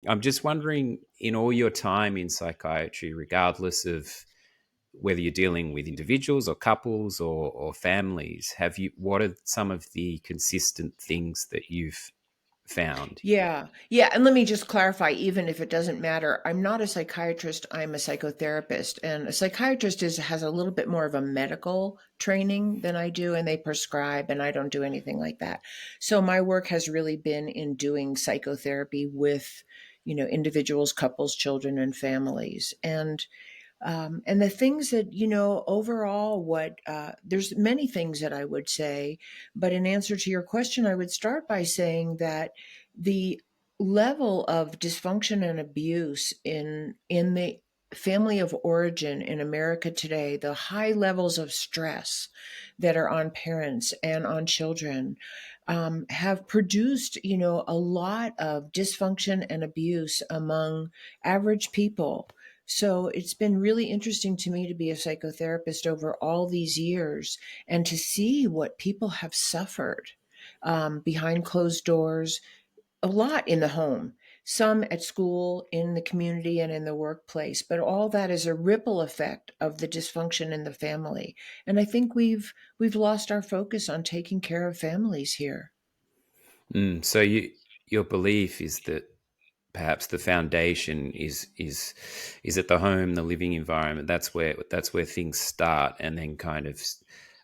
I'm just wondering, in all your time in psychiatry, regardless of whether you're dealing with individuals or couples or families, what are some of the consistent things that you've found? Yeah. Yeah. And let me just clarify, even if it doesn't matter, I'm not a psychiatrist, I'm a psychotherapist. And a psychiatrist has a little bit more of a medical training than I do, and they prescribe, and I don't do anything like that. So my work has really been in doing psychotherapy with, individuals, couples, children, and families. And the things that, overall, there's many things that I would say, but in answer to your question, I would start by saying that the level of dysfunction and abuse in the family of origin in America today, the high levels of stress that are on parents and on children, have produced, a lot of dysfunction and abuse among average people. So it's been really interesting to me to be a psychotherapist over all these years and to see what people have suffered behind closed doors, a lot in the home, some at school, in the community, and in the workplace. But all that is a ripple effect of the dysfunction in the family. And I think we've lost our focus on taking care of families here. So your belief is that perhaps the foundation is at the home, the living environment. That's where things start, and then kind of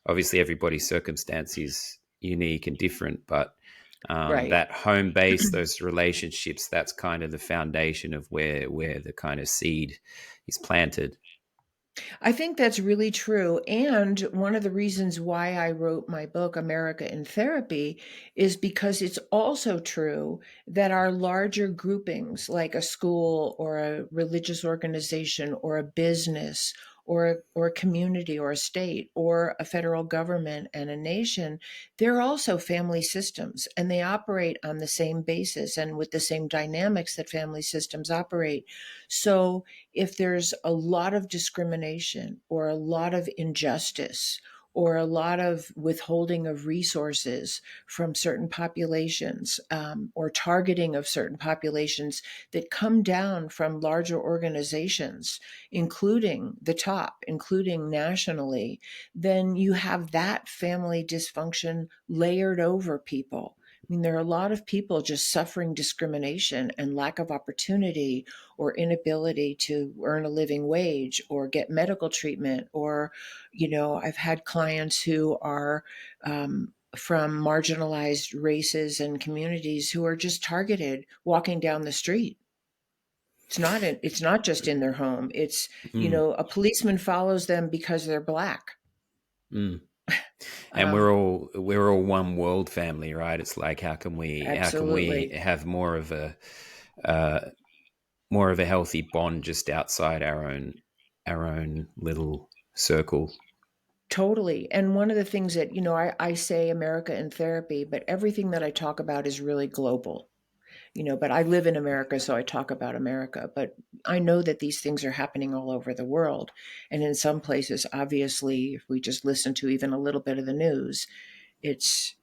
obviously everybody's circumstance is unique and different, but Right. that home base, those relationships, that's kind of the foundation of where the kind of seed is planted. I think that's really true. And one of the reasons why I wrote my book, America in Therapy, is because it's also true that our larger groupings, like a school or a religious organization or a business or a community or a state or a federal government and a nation, they're also family systems, and they operate on the same basis and with the same dynamics that family systems operate. So if there's a lot of discrimination or a lot of injustice or a lot of withholding of resources from certain populations, or targeting of certain populations that come down from larger organizations, including the top, including nationally, then you have that family dysfunction layered over people. I mean, there are a lot of people just suffering discrimination and lack of opportunity or inability to earn a living wage or get medical treatment. Or, I've had clients who are from marginalized races and communities who are just targeted walking down the street. It's not just in their home. It's, Mm, a policeman follows them because they're black. mm. And we're Um, all we're all one world family, right? It's like how can we Absolutely. have uh, more of a healthy bond just outside our own little circle. Totally. And one of the things that, I say America in therapy, but everything that I talk about is really global. But I live in America, so I talk about America. But I know that these things are happening all over the world. And in some places, obviously, if we just listen to even a little bit of the news, it's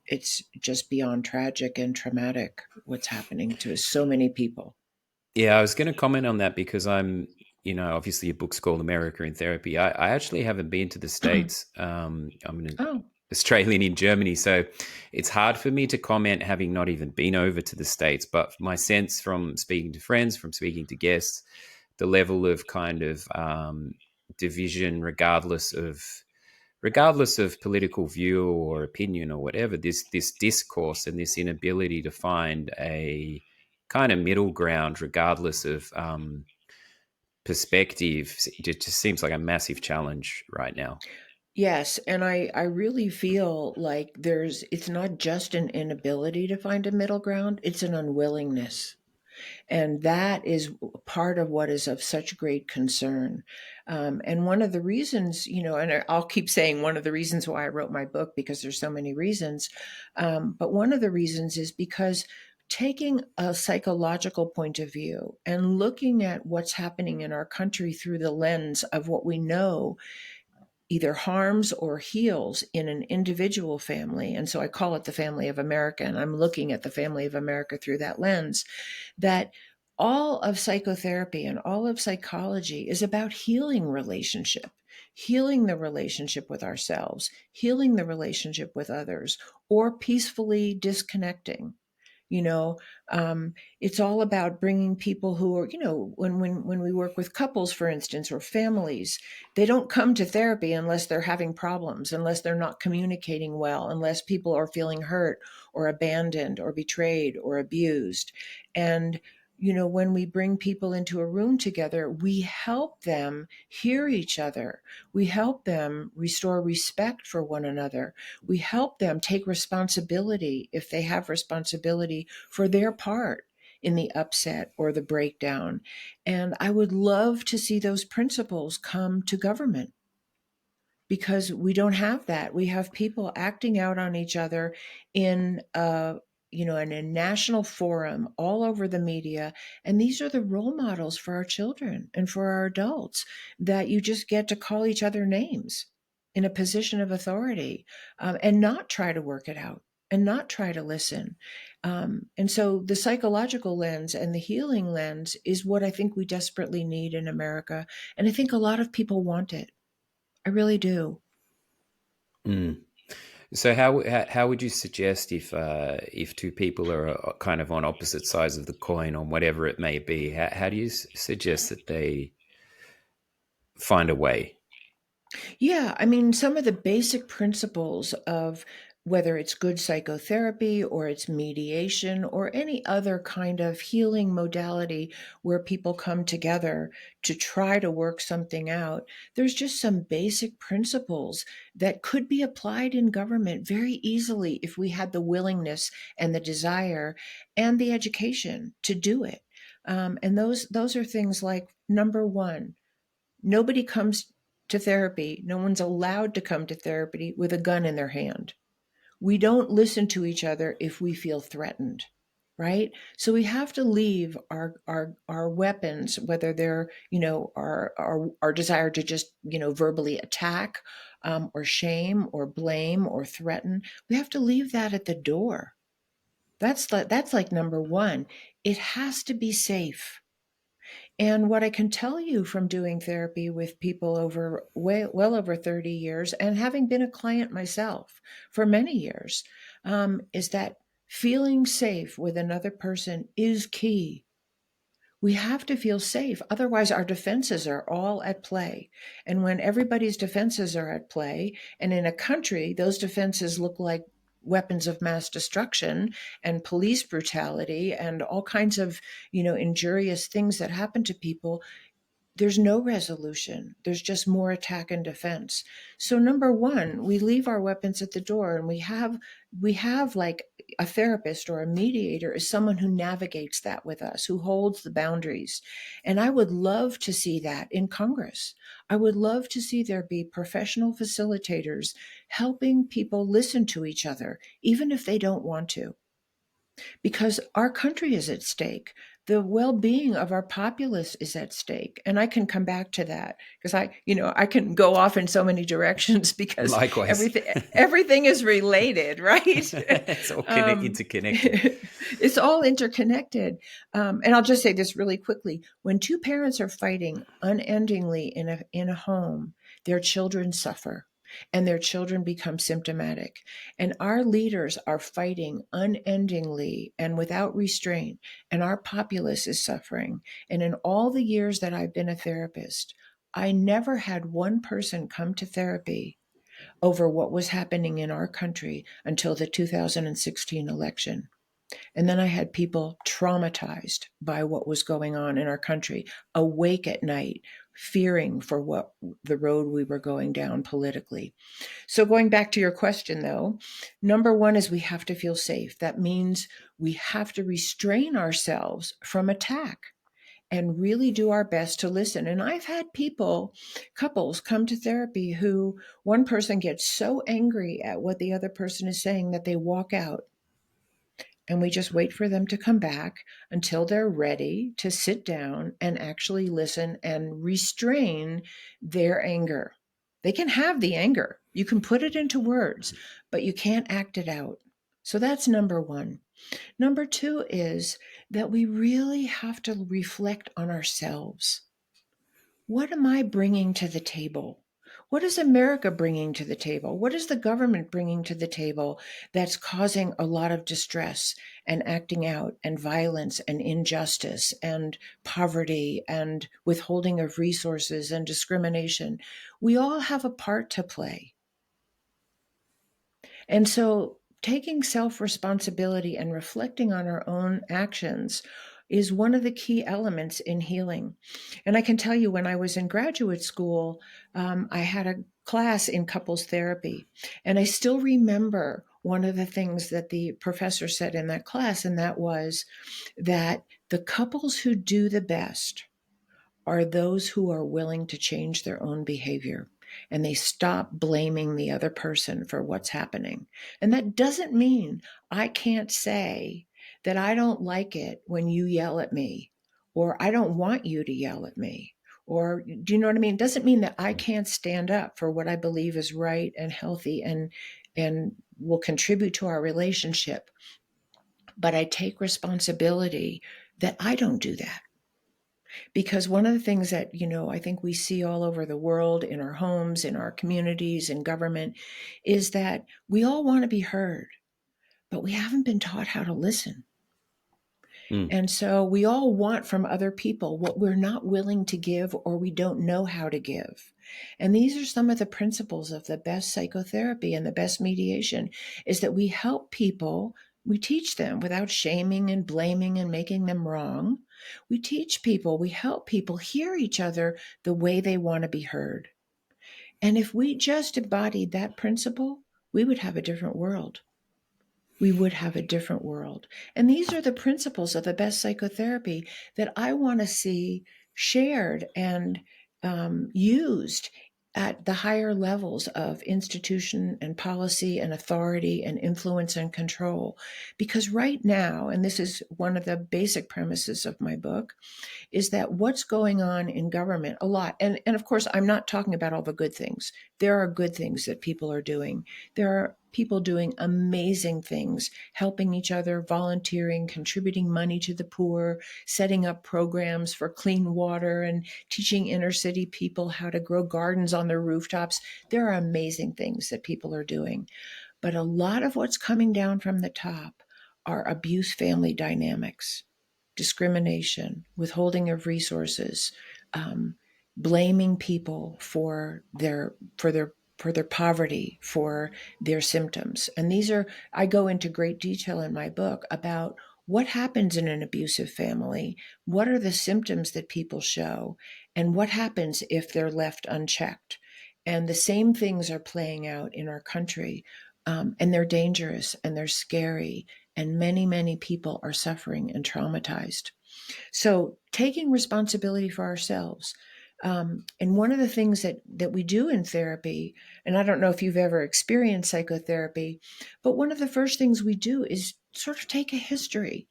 just beyond tragic and traumatic what's happening to so many people. Yeah, I was going to comment on that because obviously your book's called America in Therapy. I actually haven't been to the States. I'm an Oh, Australian in Germany, so it's hard for me to comment having not even been over to the States. But my sense from speaking to friends, from speaking to guests, the level of kind of division, regardless of political view or opinion or whatever, this discourse and this inability to find a kind of middle ground, regardless of perspective, it just seems like a massive challenge right now. yes. And I really feel like it's not just an inability to find a middle ground, it's an unwillingness. And that is part of what is of such great concern. And one of the reasons, and I'll keep saying one of the reasons why I wrote my book, because there's so many reasons. But one of the reasons is because taking a psychological point of view and looking at what's happening in our country through the lens of what we know either harms or heals in an individual family. And so I call it the family of America. And I'm looking at the family of America through that lens, that all of psychotherapy and all of psychology is about healing relationship, healing the relationship with ourselves, healing the relationship with others, or peacefully disconnecting. You know, it's all about bringing people who are, when we work with couples, for instance, or families, they don't come to therapy unless they're having problems, unless they're not communicating well, unless people are feeling hurt or abandoned or betrayed or abused. And when we bring people into a room together, we help them hear each other. We help them restore respect for one another. We help them take responsibility, if they have responsibility, for their part in the upset or the breakdown. And I would love to see those principles come to government, because we don't have that. We have people acting out on each other in in a national forum all over the media. And these are the role models for our children and for our adults, that you just get to call each other names in a position of authority, and not try to work it out and not try to listen. And so the psychological lens and the healing lens is what I think we desperately need in America. And I think a lot of people want it. I really do. Mm. So how would you suggest if two people are kind of on opposite sides of the coin on whatever it may be, how do you suggest that they find a way? Yeah, I mean, some of the basic principles of whether it's good psychotherapy or it's mediation or any other kind of healing modality where people come together to try to work something out, there's just some basic principles that could be applied in government very easily if we had the willingness and the desire and the education to do it. And those are things like, number one, nobody comes to therapy. No one's allowed to come to therapy with a gun in their hand. We don't listen to each other if we feel threatened, right? So we have to leave our weapons, whether they're our desire to just verbally attack, or shame or blame or threaten. We have to leave that at the door. That's like number one. It has to be safe. And what I can tell you from doing therapy with people over well over 30 years, and having been a client myself for many years, is that feeling safe with another person is key. We have to feel safe. Otherwise, our defenses are all at play. And when everybody's defenses are at play, and in a country, those defenses look like weapons of mass destruction and police brutality and all kinds of, injurious things that happen to people, there's no resolution. There's just more attack and defense. So number one, we leave our weapons at the door, and we have like a therapist or a mediator is someone who navigates that with us, who holds the boundaries. And I would love to see that in Congress. I would love to see there be professional facilitators helping people listen to each other, even if they don't want to, because our country is at stake. The well-being of our populace is at stake. And I can come back to that because I can go off in so many directions because Likewise. everything is related, right? It's all um, interconnected. it's all interconnected. And I'll just say this really quickly. When two parents are fighting unendingly in a home, their children suffer and their children become symptomatic. And our leaders are fighting unendingly and without restraint, and our populace is suffering. And in all the years that I've been a therapist, I never had one person come to therapy over what was happening in our country until the 2016 election. And then I had people traumatized by what was going on in our country, awake at night, fearing for what the road we were going down politically. So, going back to your question, though, number one is we have to feel safe. That means we have to restrain ourselves from attack and really do our best to listen. And I've had couples come to therapy who one person gets so angry at what the other person is saying that they walk out, and we just wait for them to come back until they're ready to sit down and actually listen and restrain their anger. They can have the anger. You can put it into words, but you can't act it out. So that's number one. Number two is that we really have to reflect on ourselves. What am I bringing to the table? What is America bringing to the table? What is the government bringing to the table that's causing a lot of distress and acting out and violence and injustice and poverty and withholding of resources and discrimination? We all have a part to play. And so taking self responsibility and reflecting on our own actions is one of the key elements in healing. And I can tell you, when I was in graduate school, I had a class in couples therapy. And I still remember one of the things that the professor said in that class, and that was that the couples who do the best are those who are willing to change their own behavior and they stop blaming the other person for what's happening. And that doesn't mean I can't say that I don't like it when you yell at me, or I don't want you to yell at me. Or do you know what I mean? It doesn't mean that I can't stand up for what I believe is right and healthy and will contribute to our relationship. But I take responsibility that I don't do that. Because one of the things that, I think we see all over the world, in our homes, in our communities, in government, is that we all want to be heard, but we haven't been taught how to listen. Mm. And so we all want from other people what we're not willing to give or we don't know how to give. And these are some of the principles of the best psychotherapy and the best mediation, is that we help people, we teach them without shaming and blaming and making them wrong. We teach people, we help people hear each other the way they want to be heard. And if we just embodied that principle, we would have a different world. We would have a different world. And these are the principles of the best psychotherapy that I want to see shared and used at the higher levels of institution and policy and authority and influence and control. Because right now, and this is one of the basic premises of my book, is that what's going on in government a lot, and of course I'm not talking about all the good things. There are good things that people are doing. There are people doing amazing things, helping each other, volunteering, contributing money to the poor, setting up programs for clean water, and teaching inner city people how to grow gardens on their rooftops. There are amazing things that people are doing. But a lot of what's coming down from the top are abuse family dynamics, discrimination, withholding of resources, blaming people for their poverty, for their symptoms. And these are, I go into great detail in my book about what happens in an abusive family, what are the symptoms that people show, and what happens if they're left unchecked. And the same things are playing out in our country, and they're dangerous and they're scary, and many, many people are suffering and traumatized. So taking responsibility for ourselves. And one of the things that we do in therapy, and I don't know if you've ever experienced psychotherapy, but one of the first things we do is sort of take a history.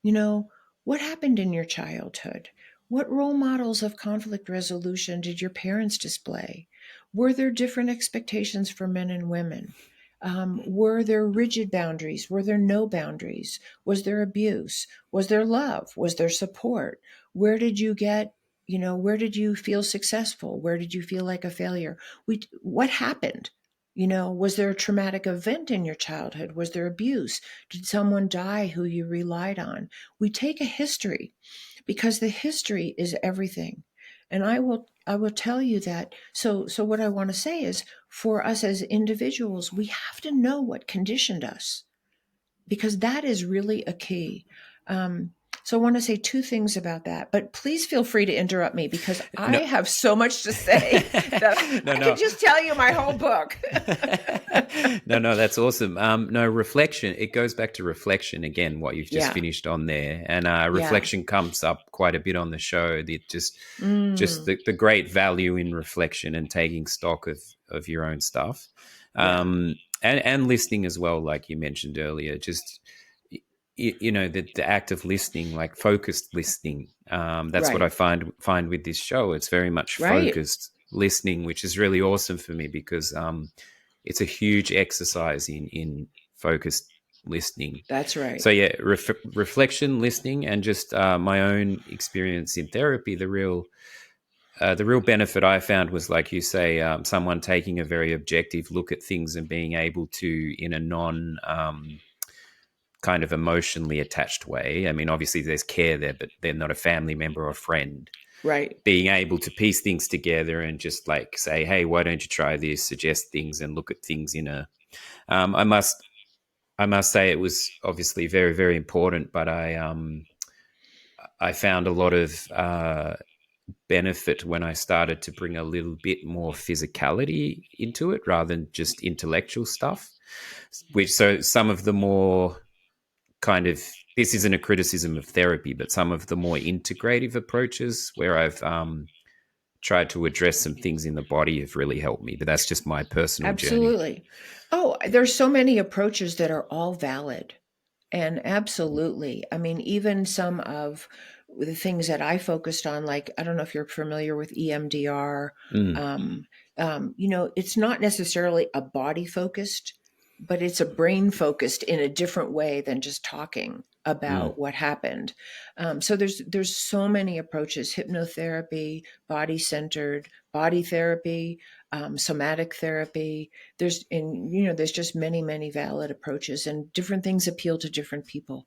What happened in your childhood? What role models of conflict resolution did your parents display? Were there different expectations for men and women? Were there rigid boundaries? Were there no boundaries? Was there abuse? Was there love? Was there support? Where did you get, where did you feel successful? Where did you feel like a failure? What happened? Was there a traumatic event in your childhood? Was there abuse? Did someone die who you relied on? We take a history because the history is everything. And I will tell you that. So what I want to say is, for us as individuals, we have to know what conditioned us, because that is really a key. So I want to say two things about that, but please feel free to interrupt me, because I No. have so much to say that I No. can just tell you my whole book. No, that's awesome. No, reflection, it goes back to reflection again, what you've just Yeah. finished on there. And Yeah. reflection comes up quite a bit on the show. Just Mm. the great value in reflection and taking stock of your own stuff. Yeah. And listening as well, like you mentioned earlier. Just the act of listening, like focused listening. That's what I Right. find with this show. It's very much Right. focused listening, which is really awesome for me, because it's a huge exercise in focused listening. That's right. So yeah, reflection, listening, and just my own experience in therapy. The real benefit I found was, like you say, someone taking a very objective look at things and being able to, in a non kind of emotionally attached way. I mean, obviously there's care there, but they're not a family member or friend. Right. Being able to piece things together and just like say, hey, why don't you try this? Suggest things and look at things in a. I must say it was obviously very very important, but I found a lot of benefit when I started to bring a little bit more physicality into it rather than just intellectual stuff. Which so some of the more kind of, this isn't a criticism of therapy, but some of the more integrative approaches where I've tried to address some things in the body have really helped me. But that's just my personal journey. Absolutely. Oh, there's so many approaches that are all valid. And absolutely. I mean, even some of the things that I focused on, like, I don't know if you're familiar with EMDR. Mm, Um, it's not necessarily a body focused, but it's a brain focused in a different way than just talking mm. about what happened. So there's so many approaches: hypnotherapy, body centered, body therapy, somatic therapy. There's just many valid approaches, and different things appeal to different people.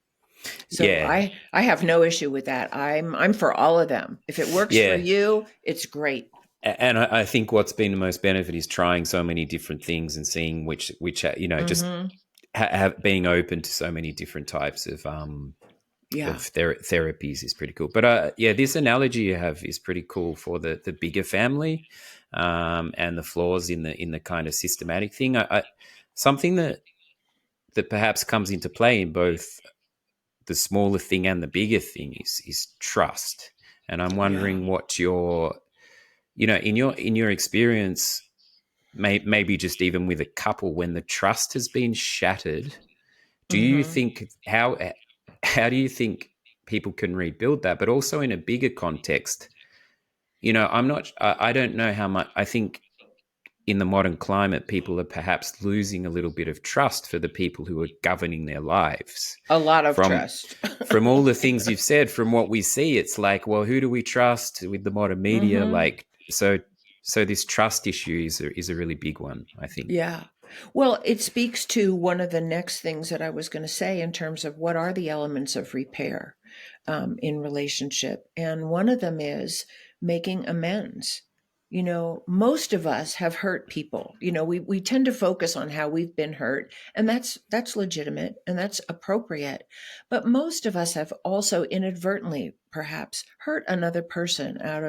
So Yeah, I have no issue with that. I'm for all of them. If it works for yeah. you, it's great. And I think what's been the most benefit is trying so many different things and seeing which just Mm-hmm. have being open to so many different types of Yeah. therapies is pretty cool. But yeah, this analogy you have is pretty cool for the bigger family, and the flaws in the kind of systematic thing. Something that perhaps comes into play in both the smaller thing and the bigger thing is trust. And I'm Yeah. wondering what your, in your experience, maybe just even with a couple, when the trust has been shattered, do you Mm-hmm. think how do you think people can rebuild that? But also in a bigger context, I don't know how much. I think in the modern climate, people are perhaps losing a little bit of trust for the people who are governing their lives. A lot of From trust. all the things you've said, from what we see, it's like, well, who do we trust with the modern media? Mm-hmm. Like, so this trust issue is a really big one, I think. Yeah. Well, it speaks to one of the next things that I was going to say in terms of what are the elements of repair in relationship. And one of them is making amends. Most of us have hurt people. We tend to focus on how we've been hurt, and that's legitimate and that's appropriate. But most of us have also inadvertently perhaps hurt another person out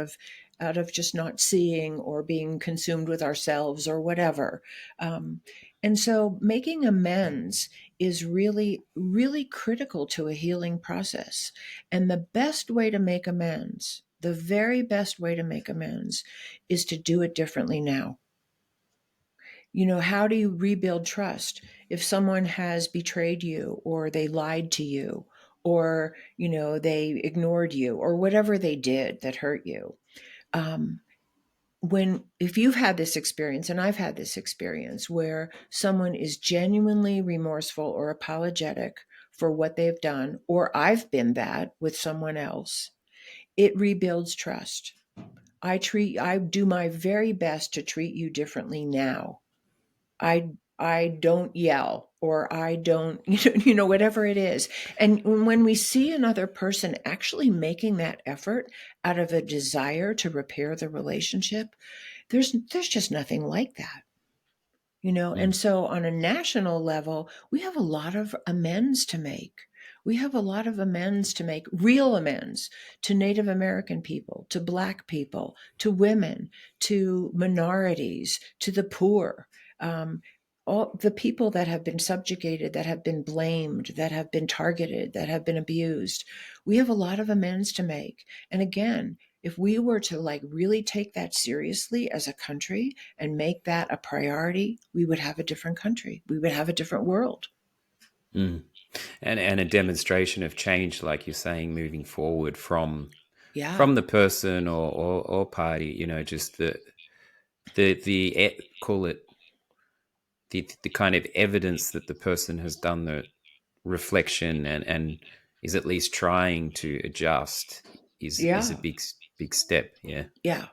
of just not seeing or being consumed with ourselves or whatever. Um, and so making amends is really, really critical to a healing process. And the best way to make amends, the very best way to make amends, is to do it differently now. How do you rebuild trust? If someone has betrayed you or they lied to you or, they ignored you or whatever they did that hurt you, um, if you've had this experience, and I've had this experience, where someone is genuinely remorseful or apologetic for what they've done, or I've been that with someone else, it rebuilds trust. I do my very best to treat you differently now. I don't yell, or I don't, whatever it is. And when we see another person actually making that effort out of a desire to repair the relationship, there's just nothing like that. And Mm, so on a national level, we have a lot of amends to make. We have a lot of amends to make, real amends, to Native American people, to Black people, to women, to minorities, to the poor. All the people that have been subjugated, that have been blamed, that have been targeted, that have been abused. We have a lot of amends to make. And again, if we were to really take that seriously as a country and make that a priority, we would have a different country. We would have a different world. mm. And a demonstration of change, like you're saying, moving forward Yeah. from the person or party, just call it the kind of evidence that the person has done reflection and is at least trying to adjust is a Yeah. big step. Yeah. Yeah.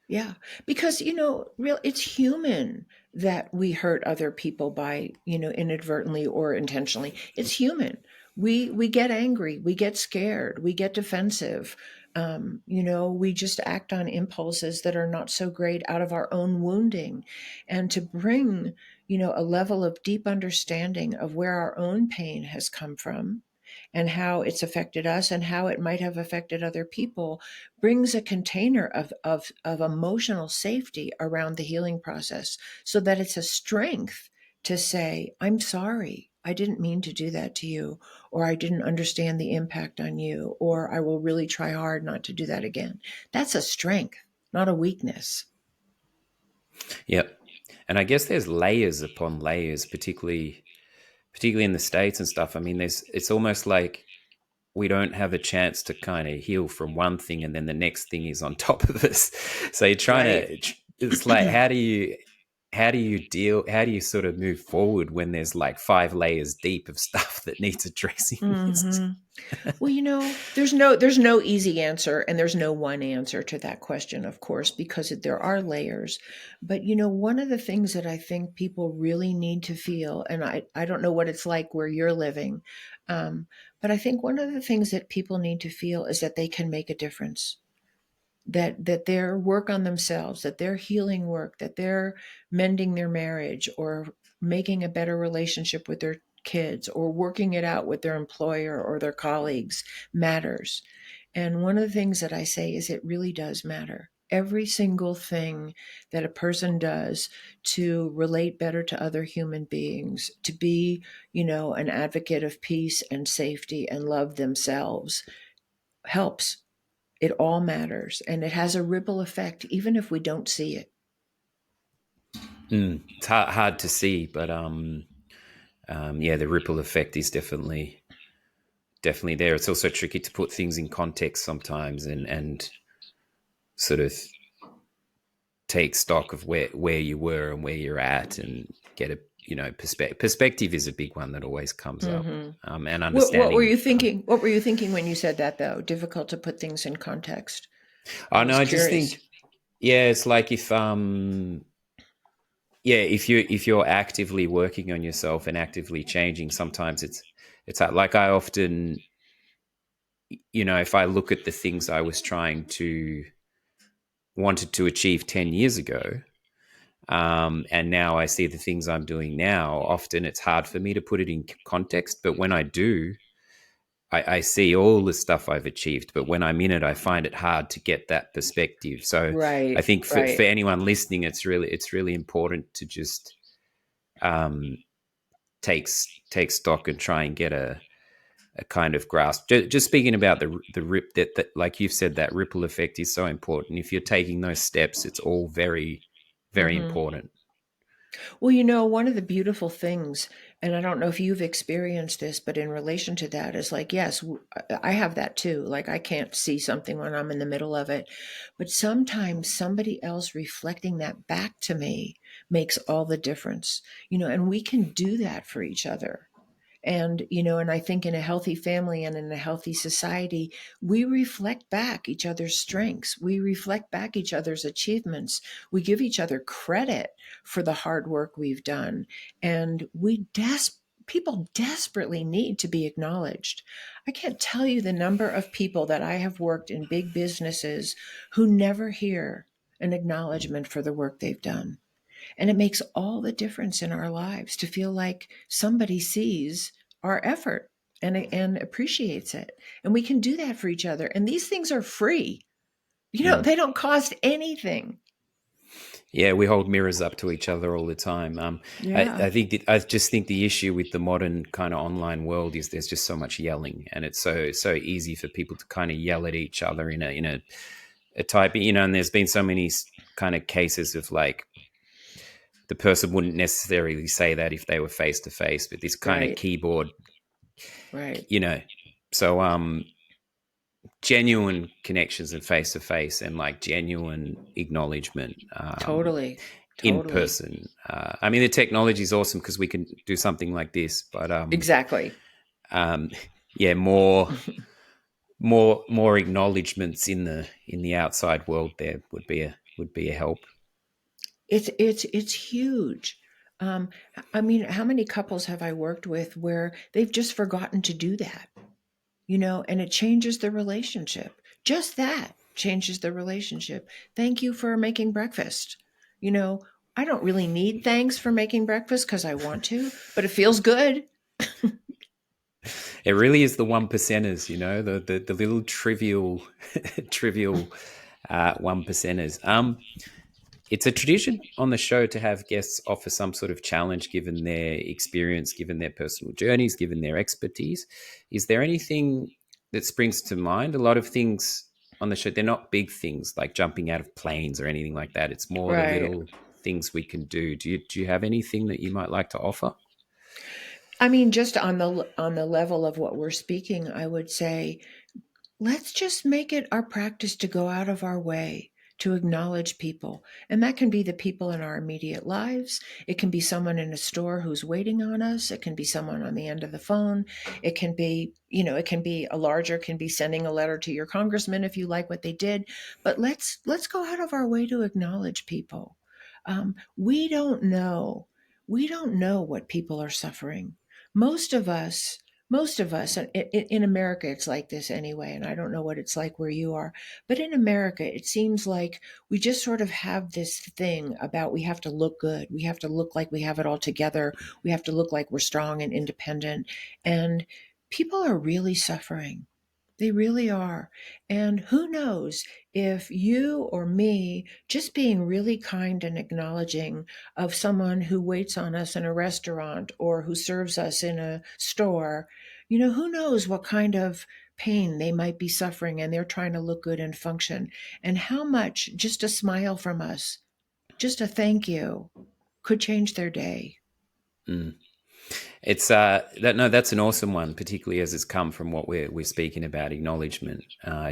Yeah. Because, real it's human that we hurt other people by, inadvertently or intentionally. It's human. We get angry, we get scared, we get defensive. We just act on impulses that are not so great out of our own wounding. And to bring, a level of deep understanding of where our own pain has come from and how it's affected us and how it might have affected other people brings a container of emotional safety around the healing process so that it's a strength to say, I'm sorry. I didn't mean to do that to you, or I didn't understand the impact on you, or I will really try hard not to do that again. That's a strength, not a weakness. Yep. And I guess there's layers upon layers, particularly in the States and stuff. I mean, it's almost like we don't have a chance to kind of heal from one thing and then the next thing is on top of us. So you're trying Right. to, it's like, how do you sort of move forward when there's like 5 layers deep of stuff that needs addressing? hmm Well, there's no easy answer, and there's no one answer to that question, of course, because there are layers. But one of the things that I think people really need to feel, and I don't know what it's like where you're living, but I think one of the things that people need to feel is that they can make a difference, that their work on themselves, that their healing work, that they're mending their marriage or making a better relationship with their kids or working it out with their employer or their colleagues matters. And one of the things that I say is it really does matter. Every single thing that a person does to relate better to other human beings, to be, an advocate of peace and safety and love themselves helps. It all matters, and it has a ripple effect, even if we don't see it. It's hard to see, but yeah, the ripple effect is definitely there. It's also tricky to put things in context sometimes and sort of take stock of where you were and where you're at and get a perspective is a big one that always comes up, hmm and What were understanding. you thinking? What were you thinking when you said that, though? Difficult to put things in context. I Oh no, was I just curious. think yeah, it's like if yeah, if you're actively working on yourself and actively changing, sometimes it's like I often if I look at the things I was trying to wanted to achieve 10 years ago, and now I see the things I'm doing now, often it's hard for me to put it in context, but when I do, I see all the stuff I've achieved, but when I'm in it, I find it hard to get that perspective. So I Right, think for right. anyone listening, it's really important to just um, take take stock and try and get a kind of grasp. Just speaking about the rip that like you've said, that ripple effect is so important. If you're taking those steps, it's all very, very hmm important. Well, one of the beautiful things, and I don't know if you've experienced this, but in relation to that, is like, yes, I have that too. Like, I can't see something when I'm in the middle of it. But sometimes somebody else reflecting that back to me makes all the difference, and we can do that for each other. And I think in a healthy family and in a healthy society, we reflect back each other's strengths. We reflect back each other's achievements. We give each other credit for the hard work we've done. And people desperately need to be acknowledged. I can't tell you the number of people that I have worked in big businesses who never hear an acknowledgement for the work they've done. And it makes all the difference in our lives to feel like somebody sees our effort and appreciates it. And we can do that for each other. And these things are free. Mm. They don't cost anything. Yeah, we hold mirrors up to each other all the time. Yeah. I just think the issue with the modern kind of online world is there's just so much yelling, and it's so easy for people to kind of yell at each other in a type, and there's been so many kind of cases of like the person wouldn't necessarily say that if they were face to face, but this kind of Right. keyboard, Right. you know. So genuine connections and face to face and like genuine acknowledgement Totally. in Totally. person. I mean, the technology is awesome because we can do something like this, but Exactly. um, yeah, more acknowledgements in the outside world there would be a help. It's huge. Um, I mean, how many couples have I worked with where they've just forgotten to do that, and it changes the relationship. Just that changes the relationship. Thank you for making breakfast. You know, I don't really need thanks for making breakfast because I want to, but it feels good. It really is the one percenters, the little trivial trivial one percenters. It's a tradition on the show to have guests offer some sort of challenge given their experience, given their personal journeys, given their expertise. Is there anything that springs to mind? A lot of things on the show, they're not big things like jumping out of planes or anything like that. It's more the Right. little things we can do. Do you have anything that you might like to offer? I mean, just on the level of what we're speaking, I would say let's just make it our practice to go out of our way to acknowledge people. And that can be the people in our immediate lives. It can be someone in a store who's waiting on us. It can be someone on the end of the phone. It can be, it can be can be sending a letter to your congressman if you like what they did. But let's go out of our way to acknowledge people. We don't know. We don't know what people are suffering. Most of us most of us in America, it's like this anyway, and I don't know what it's like where you are, but in America, it seems like we just sort of have this thing about we have to look good. We have to look like we have it all together. We have to look like we're strong and independent. And people are really suffering. They really are. And who knows if you or me just being really kind and acknowledging of someone who waits on us in a restaurant or who serves us in a store, who knows what kind of pain they might be suffering and they're trying to look good and function, and how much just a smile from us, just a thank you, could change their day. Mm. It's that no, that's an awesome one, particularly as it's come from what we're speaking about, acknowledgement,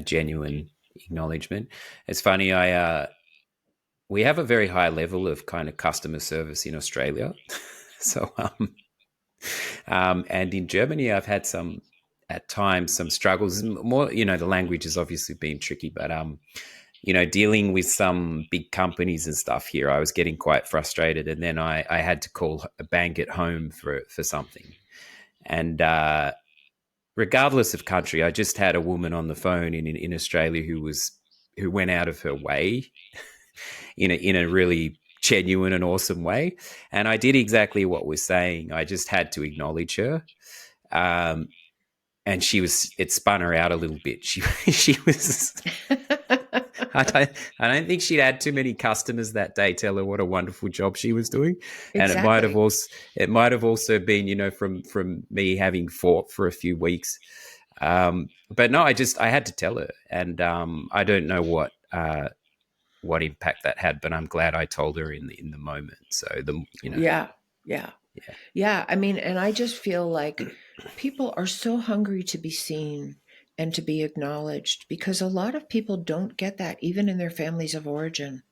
genuine acknowledgement. It's funny, I we have a very high level of kind of customer service in Australia, so and in Germany, I've had some at times some struggles. More, the language has obviously been tricky, but dealing with some big companies and stuff here, I was getting quite frustrated, and then I had to call a bank at home for something, and regardless of country, I just had a woman on the phone in Australia who went out of her way in a really genuine and awesome way, and I did exactly what we're saying. I just had to acknowledge her. Um, and it spun her out a little bit. She was I don't think she'd had too many customers that day tell her what a wonderful job she was doing, and Exactly. it might have also been from me having fought for a few weeks. But no, I had to tell her, and I don't know what impact that had, but I'm glad I told her in the moment. So Yeah. Yeah. yeah. Yeah, I mean, and I just feel like people are so hungry to be seen and to be acknowledged because a lot of people don't get that even in their families of origin.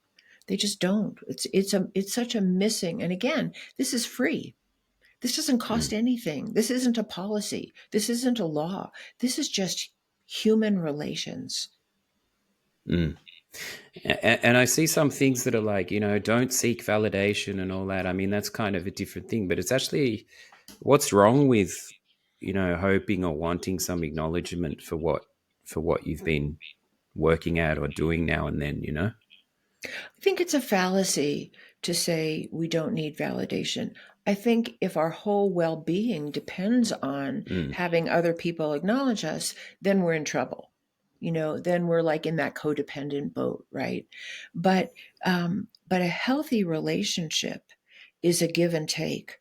They just don't. It's such a missing. And again, this is free. This doesn't cost Mm, anything. This isn't a policy. This isn't a law. This is just human relations. mm. And I see some things that are like, don't seek validation and all that. I mean, that's kind of a different thing, but it's actually what's wrong with, hoping or wanting some acknowledgement for what you've been working at or doing now and then. I think it's a fallacy to say we don't need validation. I think if our whole well being depends on Mm, having other people acknowledge us, then we're in trouble. Then we're like in that codependent boat, right? But a healthy relationship is a give and take.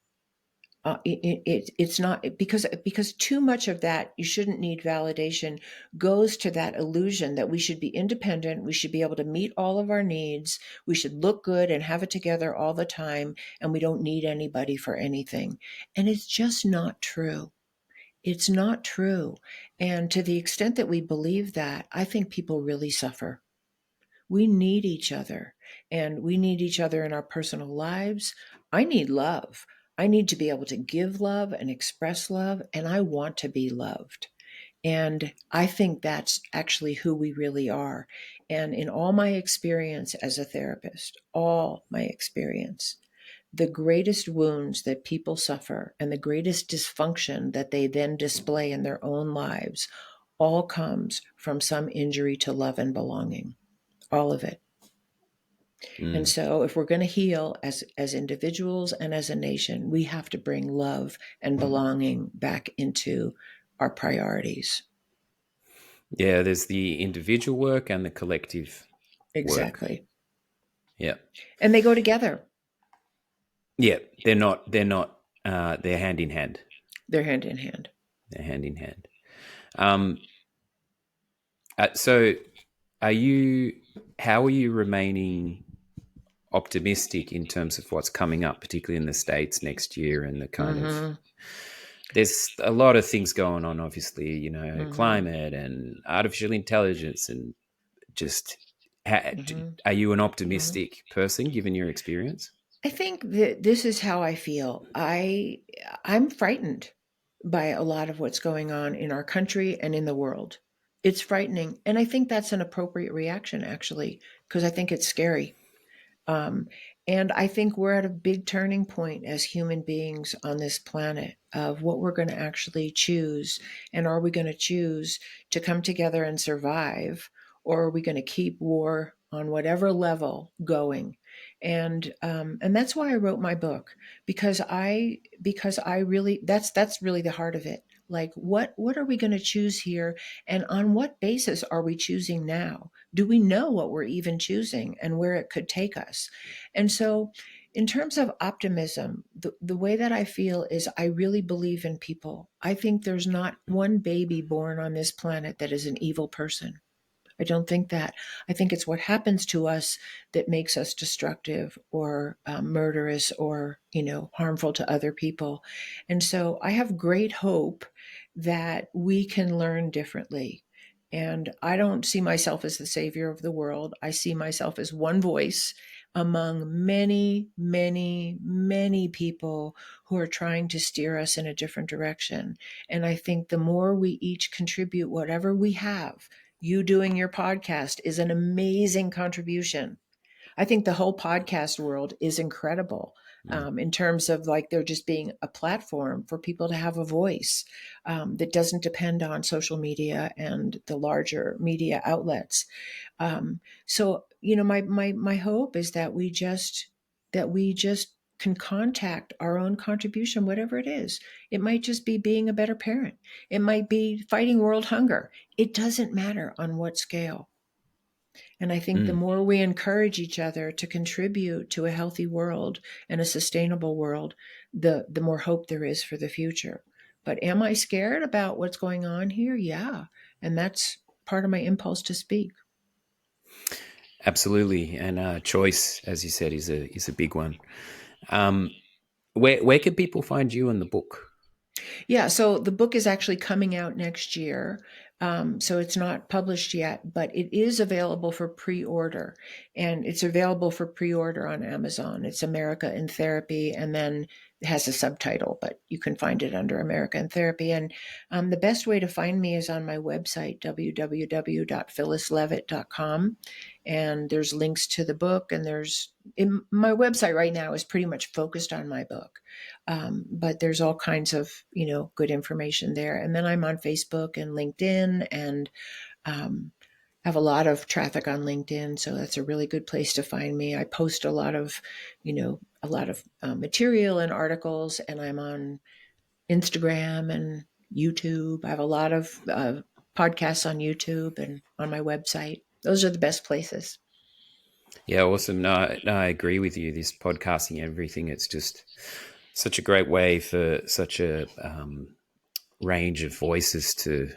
It's not because too much of that you shouldn't need validation goes to that illusion that we should be independent, we should be able to meet all of our needs, we should look good and have it together all the time, and we don't need anybody for anything. And it's just not true. It's not true. And to the extent that we believe that, I think people really suffer. We need each other, and we need each other in our personal lives. I need love. I need to be able to give love and express love, and I want to be loved. And I think that's actually who we really are. And in all my experience as a therapist, all my experience, the greatest wounds that people suffer and the greatest dysfunction that they then display in their own lives all comes from some injury to love and belonging. All of it. And Mm. so if we're going to heal as individuals and as a nation, we have to bring love and belonging back into our priorities. Yeah, there's the individual work and the collective work. Exactly. Yeah. And they go together. Yeah, they're hand in hand. They're hand in hand. They're hand in hand. Um so are you how are you remaining optimistic in terms of what's coming up, particularly in the States next year, and the kind of Mm-hmm. there's a lot of things going on, obviously, Mm-hmm. climate and artificial intelligence, and just Mm-hmm. are you an Mm-hmm. optimistic person given your experience? I think that this is how I feel. I'm frightened by a lot of what's going on in our country and in the world. It's frightening, and I think that's an appropriate reaction, actually, because I think it's scary. Um, and I think we're at a big turning point as human beings on this planet of what we're going to actually choose. And are we going to choose to come together and survive, or are we going to keep war on whatever level going? And that's why I wrote my book, because I really that's really the heart of it. Like, what are we going to choose here, and on what basis are we choosing now? Do we know what we're even choosing and where it could take us? And so, in terms of optimism, the way that I feel is I really believe in people. I think there's not one baby born on this planet that is an evil person. I don't think that. I think it's what happens to us that makes us destructive or murderous or, harmful to other people. And so I have great hope that we can learn differently. And I don't see myself as the savior of the world. I see myself as one voice among many, many, many people who are trying to steer us in a different direction. And I think the more we each contribute whatever we have, you doing your podcast is an amazing contribution. I think the whole podcast world is incredible, Mm. in terms of like there just being a platform for people to have a voice, that doesn't depend on social media and the larger media outlets. So my hope is that we just can contact our own contribution, whatever it is. It might just be being a better parent. It might be fighting world hunger. It doesn't matter on what scale. And I think the Mm. more we encourage each other to contribute to a healthy world and a sustainable world, the more hope there is for the future. But am I scared about what's going on here? Yeah. And that's part of my impulse to speak. Absolutely, and choice, as you said, is a big one. Um, where can people find you in the book? Yeah, so the book is actually coming out next year. So it's not published yet, but it is available for pre-order. And it's available for pre-order on Amazon. It's America in Therapy, and then it has a subtitle, but you can find it under America in Therapy. And the best way to find me is on my website, www.phyllisleavitt.com. And there's links to the book, and my website right now is pretty much focused on my book. But there's all kinds of, good information there. And then I'm on Facebook and LinkedIn, and um, have a lot of traffic on LinkedIn. So that's a really good place to find me. I post a lot of material and articles, and I'm on Instagram and YouTube. I have a lot of podcasts on YouTube and on my website. Those are the best places. Yeah, awesome. No, I agree with you. This podcasting, everything, it's just such a great way for such a range of voices to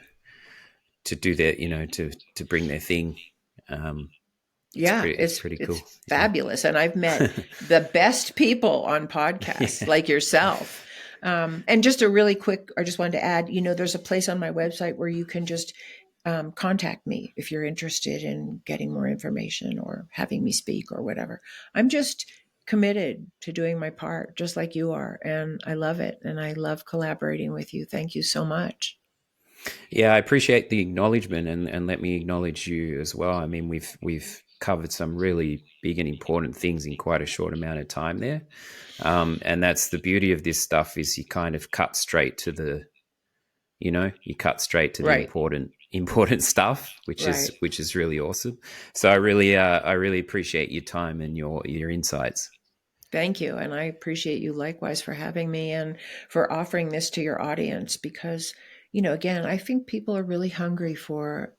do their, to bring their thing. Um, Yeah, it's it's pretty it's cool. Yeah. fabulous, and I've met the best people on podcasts Yeah. like yourself. And just a really quick, I just wanted to add, there's a place on my website where you can just contact me if you're interested in getting more information or having me speak or whatever. I'm just committed to doing my part, just like you are. And I love it. And I love collaborating with you. Thank you so much. Yeah, I appreciate the acknowledgement, and let me acknowledge you as well. I mean, we've covered some really big and important things in quite a short amount of time there, and that's the beauty of this stuff is you kind of cut straight to the, you cut straight to the Right. important stuff, Right. which is really awesome. So I really appreciate your time and your insights. Thank you. And I appreciate you likewise for having me and for offering this to your audience because, again, I think people are really hungry for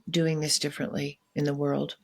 doing this differently in the world.